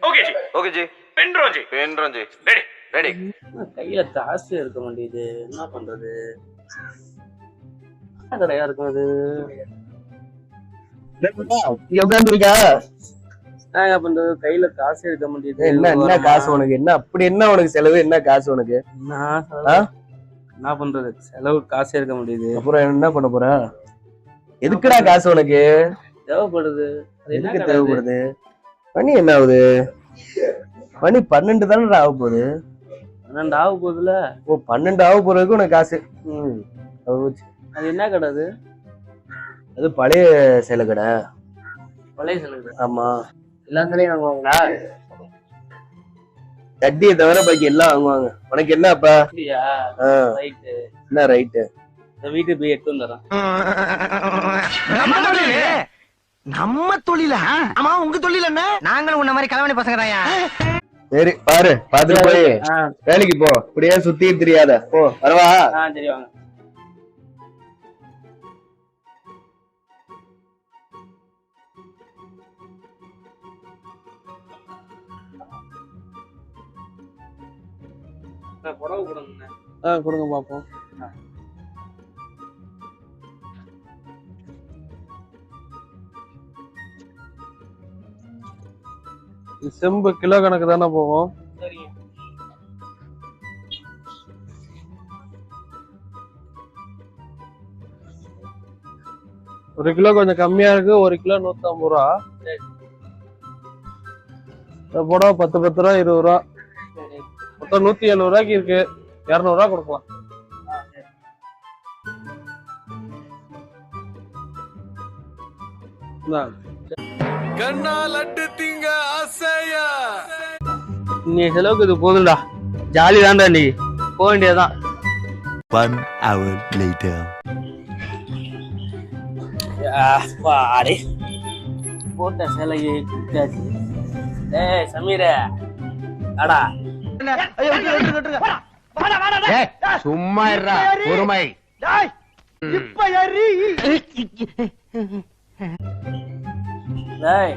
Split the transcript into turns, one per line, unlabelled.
Okay ji.
Okay ji.
பென்ட்ரோம் ஜி.
பென்ட்ரோம் ஜி.
ரெடி.
ரெடி.
கையில காசு இருக்க மாட்டேங்குது, என்ன பண்றது? கடையா இருக்கும் அது. என்ன பண்றது? கையில காசு இருக்க மாட்டேங்குது.
என்ன காசு உனக்கு? என்ன அப்படி என்ன உனக்கு செலவு? என்ன காசு உனக்கு?
என்ன பண்றது? செலவு காசே இருக்க முடியுது.
அப்புறம் என்ன பண்ண போற? எதுக்குடா காசு உனக்கு
தேவைப்படுது?
எதுக்கு தேவைப்படுது? மணி என்ன ஆகுது? மணி 12 தானே ஆக போகுது.
12 ஆக போகுதுல.
ஓ 12 ஆக போறதுக்கு உனக்கு காசு.
அது என்ன கடை?
அது பழைய சேலை கடை.
பழைய சேலை கடை?
ஆமா.
எல்லா சேலையும் வாங்குவாங்களா?
சட்டியை தவிர பாக்கி எல்லாம் வாங்குவாங்க. உனக்கு என்ன அப்ப? என்ன ரைட்டு?
வீட்டுக்கு போய் எடுத்து வந்துடுறேன்.
நம்ம தொழில ஆமா, உங்க தொழில் என்ன? நாங்களும் உன்ன மாதிரி கலவணி பசங்க தாயா.
சரி பாரு, பாத்துட்டு போய் வேலைக்கு போ. இப்படியே சுத்தி தெரியாத போ. வரவா?
சரி வாங்க. புடவை கொடுங்க.
கொடுங்க பாப்போம். செம்பு கிலோ கணக்கு தானே போகும்.
சரிங்க.
ஒரு கிலோ கொஞ்சம் கம்மியா இருக்கு. 1 கிலோ 150 ரூபா. புடவை 10 ரூபா 20 ரூபா, மொத்தம் 170 ரூபாய்க்கு இருக்கு. 200 ரூபா கொடுக்கலாம்.
நீ செலவுக்கு இது போதும்டா. ஜாலி தான்டா, நீ போக வேண்டியதான்.
1 hour later.
பாடி போட்ட சேலையை குட்டாச்சு. டேய் சமீர, அடா
சும்மா இருடா, பொறுமை. இப்ப ஏறி
டேய்